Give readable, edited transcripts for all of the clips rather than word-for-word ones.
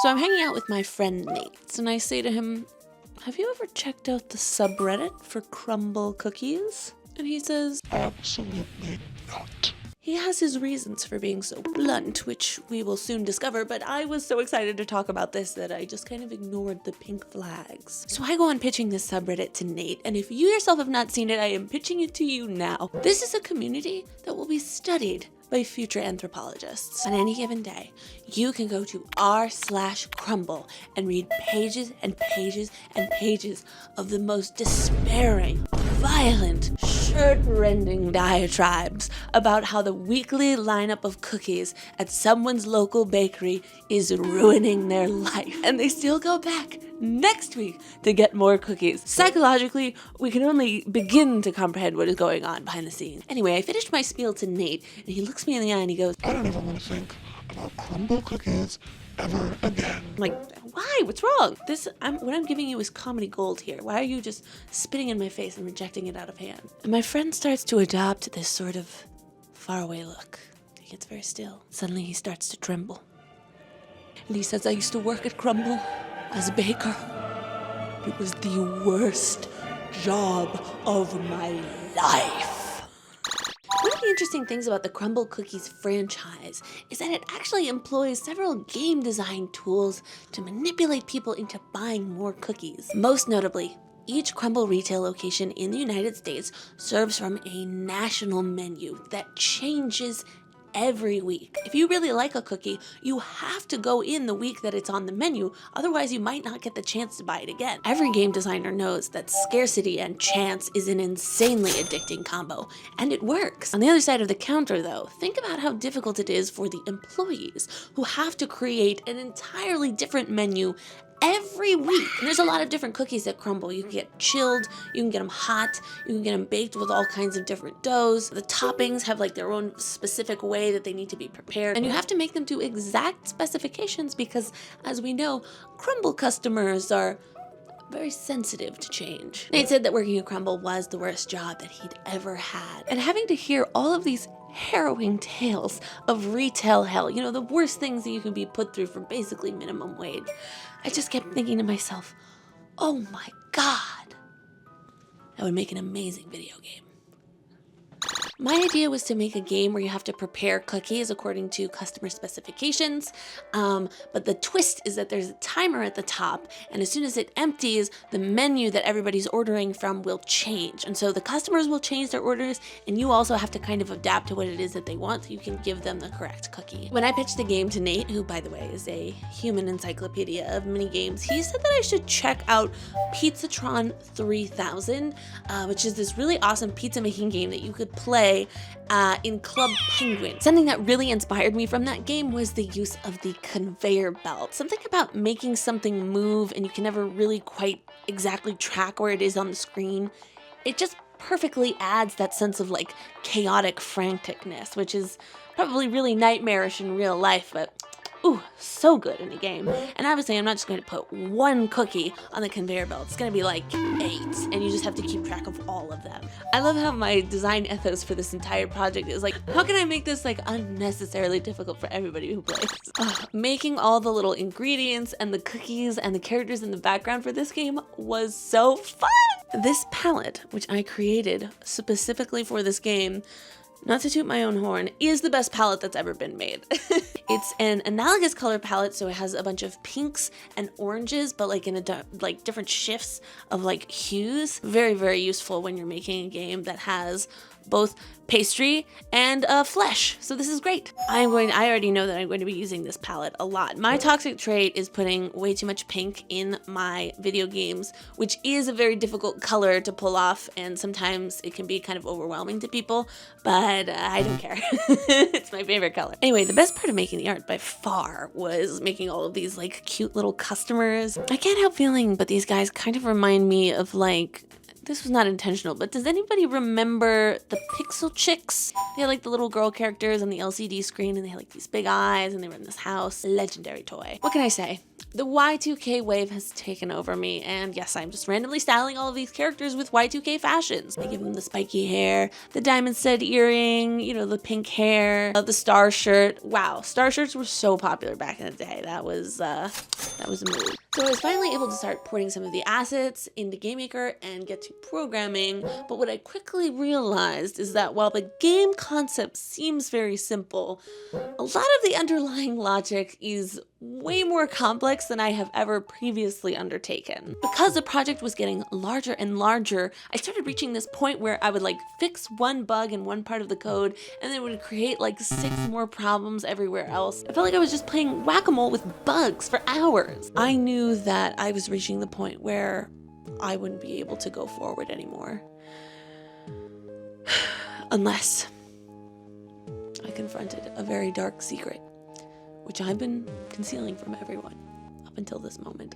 So I'm hanging out with my friend Nate, and I say to him, have you ever checked out the subreddit for Crumbl Cookies? And he says, absolutely not. He has his reasons for being so blunt, which we will soon discover, but I was so excited to talk about this that I just kind of ignored the pink flags. So I go on pitching this subreddit to Nate, and if you yourself have not seen it, I am pitching it to you now. This is a community that will be studied by future anthropologists. On any given day, you can go to r/Crumbl and read pages and pages and pages of the most despairing, violent, shirt-rending diatribes about how the weekly lineup of cookies at someone's local bakery is ruining their life. And they still go back next week to get more cookies. Psychologically, we can only begin to comprehend what is going on behind the scenes. Anyway, I finished my spiel to Nate, and he looks me in the eye and he goes, I don't even want to think about Crumbl Cookies ever again. I'm like, why? What's wrong? What I'm giving you is comedy gold here. Why are you just spitting in my face and rejecting it out of hand? And my friend starts to adopt this sort of faraway look. He gets very still. Suddenly he starts to tremble. And he says, I used to work at Crumbl as a baker. It was the worst job of my life. One of the interesting things about the Crumbl Cookies franchise is that it actually employs several game design tools to manipulate people into buying more cookies. Most notably, each Crumbl retail location in the United States serves from a national menu that changes every week. If you really like a cookie, you have to go in the week that it's on the menu, otherwise you might not get the chance to buy it again. Every game designer knows that scarcity and chance is an insanely addicting combo, and it works. On the other side of the counter though, think about how difficult it is for the employees who have to create an entirely different menu every week. And there's a lot of different cookies at Crumbl. You can get chilled, you can get them hot, you can get them baked with all kinds of different doughs. The toppings have like their own specific way that they need to be prepared. And you have to make them to exact specifications because, as we know, Crumbl customers are very sensitive to change. Nate said that working at Crumbl was the worst job that he'd ever had. And having to hear all of these harrowing tales of retail hell, you know, the worst things that you can be put through for basically minimum wage, I just kept thinking to myself, oh my God, that would make an amazing video game. My idea was to make a game where you have to prepare cookies according to customer specifications, but the twist is that there's a timer at the top, and as soon as it empties, the menu that everybody's ordering from will change. And so the customers will change their orders, and you also have to kind of adapt to what it is that they want so you can give them the correct cookie. When I pitched the game to Nate, who by the way is a human encyclopedia of mini games, he said that I should check out Pizzatron 3000, which is this really awesome pizza making game that you could play in Club Penguin. Something that really inspired me from that game was the use of the conveyor belt. Something about making something move and you can never really quite exactly track where it is on the screen. It just perfectly adds that sense of like chaotic franticness, which is probably really nightmarish in real life, but ooh, so good in a game. And obviously I'm not just going to put one cookie on the conveyor belt. It's going to be like 8, and you just have to keep track of all of them. I love how my design ethos for this entire project is like, how can I make this like unnecessarily difficult for everybody who plays? Making all the little ingredients and the cookies and the characters in the background for this game was so fun. This palette, which I created specifically for this game, not to toot my own horn, is the best palette that's ever been made. It's an analogous color palette, so it has a bunch of pinks and oranges, but like in a like different shifts of like hues. Very, very useful when you're making a game that has both pastry and flesh. So this is great. I already know that I'm going to be using this palette a lot. My toxic trait is putting way too much pink in my video games, which is a very difficult color to pull off, and sometimes it can be kind of overwhelming to people, but I don't care. It's my favorite color. Anyway, the best part of making the art by far was making all of these like cute little customers. I can't help feeling, but these guys kind of remind me of like, this was not intentional, but does anybody remember the Pixel Chicks? They had like the little girl characters on the LCD screen, and they had like these big eyes, and they were in this house. Legendary toy. What can I say? The Y2K wave has taken over me, and yes, I'm just randomly styling all of these characters with Y2K fashions. I give them the spiky hair, the diamond stud earring, you know, the pink hair, the star shirt. Wow, star shirts were so popular back in the day. That was a move. So I was finally able to start porting some of the assets into GameMaker and get to programming, but what I quickly realized is that while the game concept seems very simple, a lot of the underlying logic is way more complex than I have ever previously undertaken. Because the project was getting larger and larger, I started reaching this point where I would like fix one bug in one part of the code and then it would create like 6 more problems everywhere else. I felt like I was just playing whack-a-mole with bugs for hours. I knew that I was reaching the point where I wouldn't be able to go forward anymore. Unless I confronted a very dark secret, which I've been concealing from everyone up until this moment.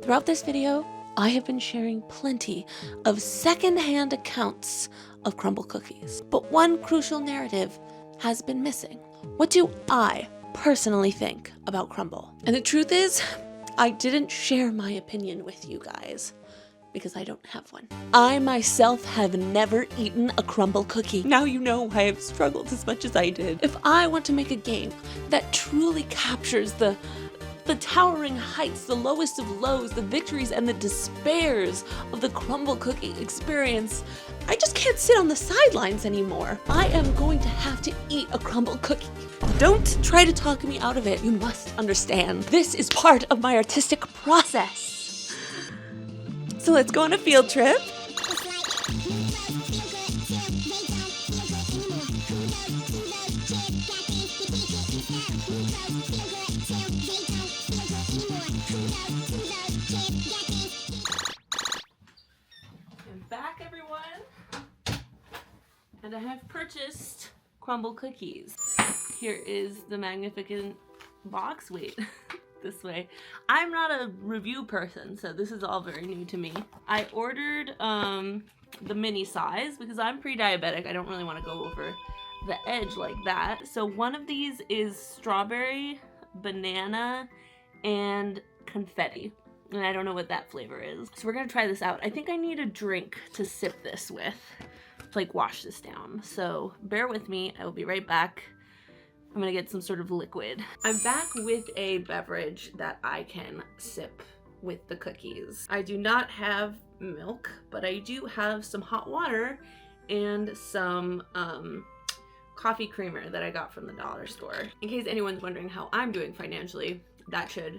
Throughout this video, I have been sharing plenty of second-hand accounts of Crumbl Cookies, but one crucial narrative has been missing. What do I personally think about Crumbl? And the truth is, I didn't share my opinion with you guys because I don't have one. I myself have never eaten a Crumbl cookie. Now you know why I've struggled as much as I did. If I want to make a game that truly captures the towering heights, the lowest of lows, the victories and the despairs of the Crumbl Cookie experience, I just can't sit on the sidelines anymore. I am going to have to eat a Crumbl Cookie. Don't try to talk me out of it. You must understand. This is part of my artistic process. So let's go on a field trip. I'm back, everyone. And I have purchased Crumbl Cookies. Here is the magnificent box. Wait. This way. I'm not a review person, so this is all very new to me. I ordered the mini size because I'm pre-diabetic. I don't really want to go over the edge like that. So one of these is strawberry, banana, and confetti. And I don't know what that flavor is. So we're gonna try this out. I think I need a drink to sip this with, to like wash this down. So bear with me, I will be right back. I'm gonna get some sort of liquid. I'm back with a beverage that I can sip with the cookies. I do not have milk, but I do have some hot water and some coffee creamer that I got from the dollar store. In case anyone's wondering how I'm doing financially, that should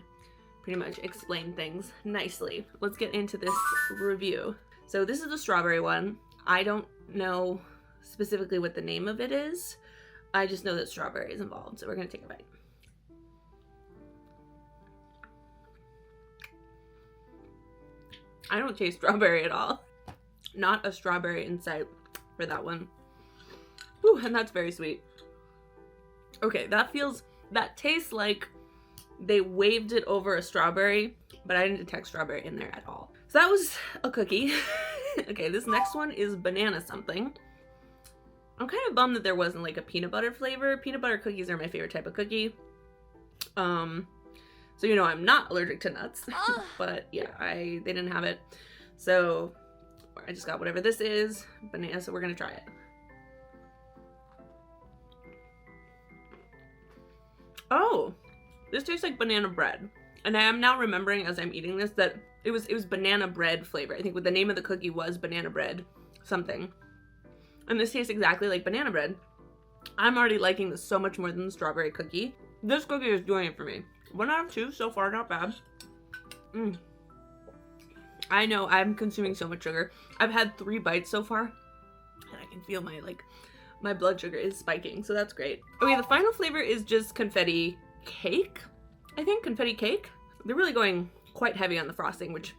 pretty much explain things nicely. Let's get into this review. So this is the strawberry one. I don't know specifically what the name of it is. I just know that strawberry is involved, so we're gonna take a bite. I don't taste strawberry at all. Not a strawberry in sight for that one. Ooh, and that's very sweet. Okay, that tastes like they waved it over a strawberry, but I didn't detect strawberry in there at all. So that was a cookie. Okay, this next one is banana something. I'm kind of bummed that there wasn't like a peanut butter flavor. Peanut butter cookies are my favorite type of cookie. So you know I'm not allergic to nuts, but yeah, they didn't have it. So I just got whatever this is, banana, so we're gonna try it. Oh, this tastes like banana bread. And I am now remembering as I'm eating this that it was banana bread flavor. I think what the name of the cookie was banana bread something. And this tastes exactly like banana bread. I'm already liking this so much more than the strawberry cookie. This cookie is doing it for me. 1 out of 2 so far, not bad. I know I'm consuming so much sugar. I've had 3 bites so far, and I can feel my blood sugar is spiking, so that's great. Okay, the final flavor is just confetti cake. I think confetti cake. They're really going quite heavy on the frosting, which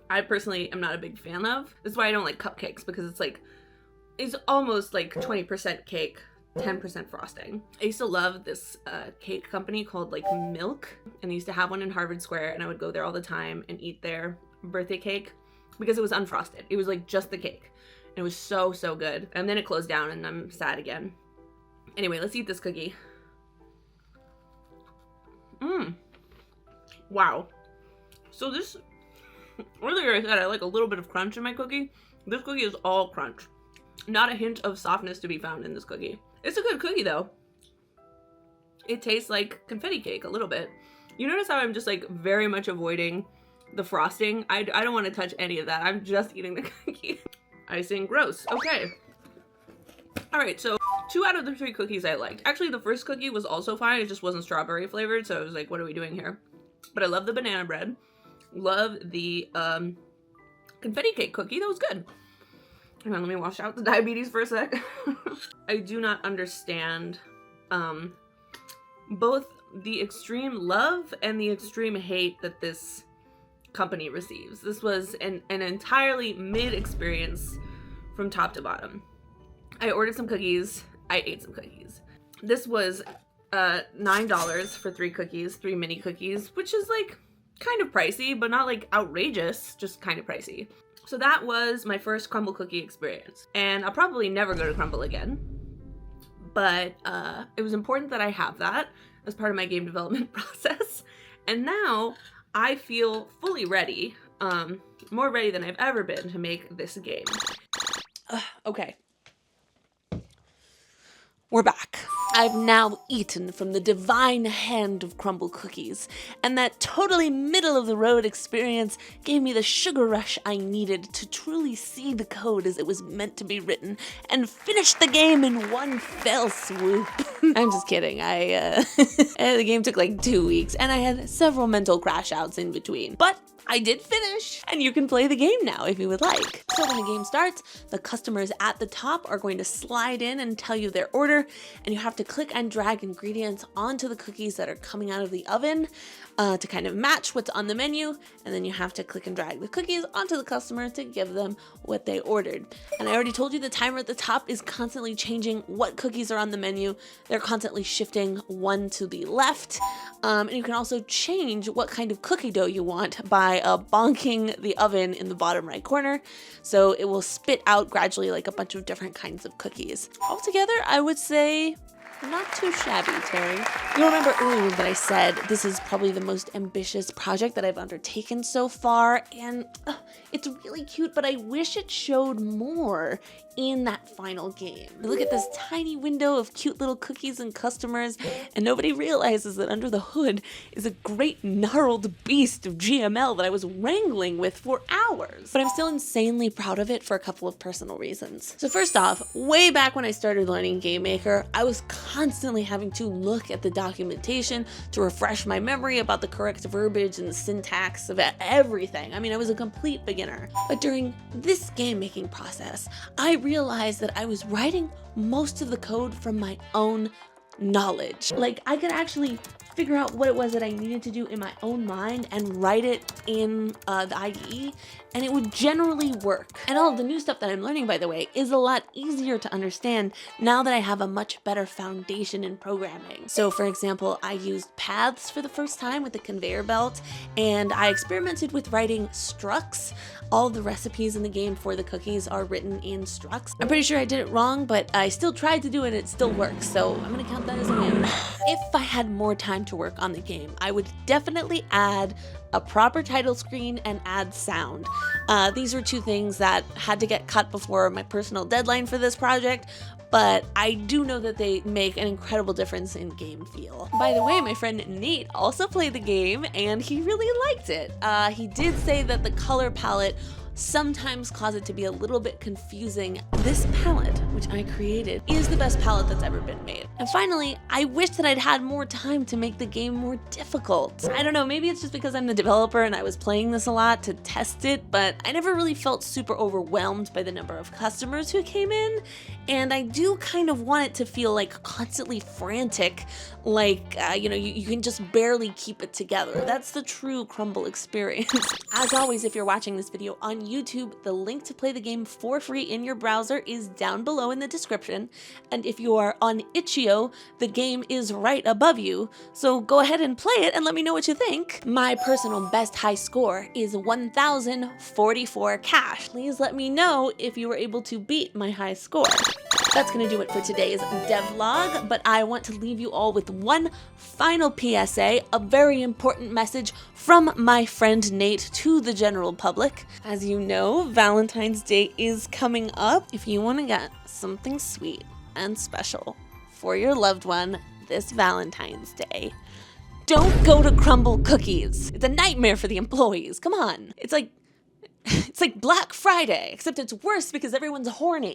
I personally am not a big fan of. This is why I don't like cupcakes, because it's almost like 20% cake, 10% frosting. I used to love this cake company called like Milk, and they used to have one in Harvard Square, and I would go there all the time and eat their birthday cake because it was unfrosted. It was like just the cake. And it was so, so good. And then it closed down and I'm sad again. Anyway, let's eat this cookie. Wow. So this, earlier I said I like a little bit of crunch in my cookie. This cookie is all crunch. Not a hint of softness to be found in this cookie. It's a good cookie though. It tastes like confetti cake a little bit. You notice how I'm just like very much avoiding the frosting? I don't want to touch any of that. I'm just eating the cookie. Icing, gross. Okay. Alright, so 2 out of the 3 cookies I liked. Actually, the first cookie was also fine. It just wasn't strawberry flavored, so I was like, what are we doing here? But I love the banana bread. Love the confetti cake cookie. That was good. Hang on, let me wash out the diabetes for a sec. I do not understand both the extreme love and the extreme hate that this company receives. This was an entirely mid experience from top to bottom. I ordered some cookies. I ate some cookies. This was $9 for 3 cookies, 3 mini cookies, which is like kind of pricey, but not like outrageous, just kind of pricey. So that was my first Crumbl Cookie experience. And I'll probably never go to Crumbl again. But it was important that I have that as part of my game development process. And now I feel fully ready, more ready than I've ever been to make this game. Okay. We're back. I've now eaten from the divine hand of Crumbl Cookies, and that totally middle-of-the-road experience gave me the sugar rush I needed to truly see the code as it was meant to be written and finish the game in one fell swoop. I'm just kidding. The game took like 2 weeks, and I had several mental crash outs in between, but I did finish, and you can play the game now if you would like. So when the game starts, the customers at the top are going to slide in and tell you their order, and you have to click and drag ingredients onto the cookies that are coming out of the oven to kind of match what's on the menu, and then you have to click and drag the cookies onto the customer to give them what they ordered. And I already told you the timer at the top is constantly changing what cookies are on the menu. They're constantly shifting one to the left, and you can also change what kind of cookie dough you want by bonking the oven in the bottom right corner, so it will spit out gradually like a bunch of different kinds of cookies. Altogether, I would say not too shabby, Terry. You'll remember earlier that I said this is probably the most ambitious project that I've undertaken so far, and it's really cute, but I wish it showed more in that final game. Look at this tiny window of cute little cookies and customers, and nobody realizes that under the hood is a great gnarled beast of GML that I was wrangling with for hours. But I'm still insanely proud of it for a couple of personal reasons. So first off, way back when I started learning Game Maker, I was constantly having to look at the documentation to refresh my memory about the correct verbiage and the syntax of everything. I mean, I was a complete beginner. But during this game making process, I realized that I was writing most of the code from my own knowledge. Like, I could actually figure out what it was that I needed to do in my own mind and write it in the IDE, and it would generally work. And all of the new stuff that I'm learning, by the way, is a lot easier to understand now that I have a much better foundation in programming. So for example, I used paths for the first time with the conveyor belt, and I experimented with writing structs. All the recipes in the game for the cookies are written in structs. I'm pretty sure I did it wrong, but I still tried to do it and it still works, so I'm gonna count that as a win. If I had more time to work on the game, I would definitely add a proper title screen and add sound. These were 2 things that had to get cut before my personal deadline for this project, but I do know that they make an incredible difference in game feel. By the way, my friend Nate also played the game and he really liked it. He did say that the color palette sometimes cause it to be a little bit confusing. This palette, which I created, is the best palette that's ever been made. And finally, I wish that I'd had more time to make the game more difficult. I don't know, maybe it's just because I'm the developer and I was playing this a lot to test it, but I never really felt super overwhelmed by the number of customers who came in, and I do kind of want it to feel like constantly frantic, like, you can just barely keep it together. That's the true Crumbl experience. As always, if you're watching this video on YouTube, the link to play the game for free in your browser is down below in the description, and if you are on Itch.io, the game is right above you, so go ahead and play it and let me know what you think. My personal best high score is 1044 cash. Please let me know if you were able to beat my high score. That's gonna do it for today's devlog, but I want to leave you all with one final PSA, a very important message from my friend Nate to the general public. As you know, Valentine's Day is coming up. If you want to get something sweet and special for your loved one this Valentine's Day, don't go to Crumbl Cookies. It's a nightmare for the employees. Come on. It's like Black Friday, except it's worse because everyone's horny.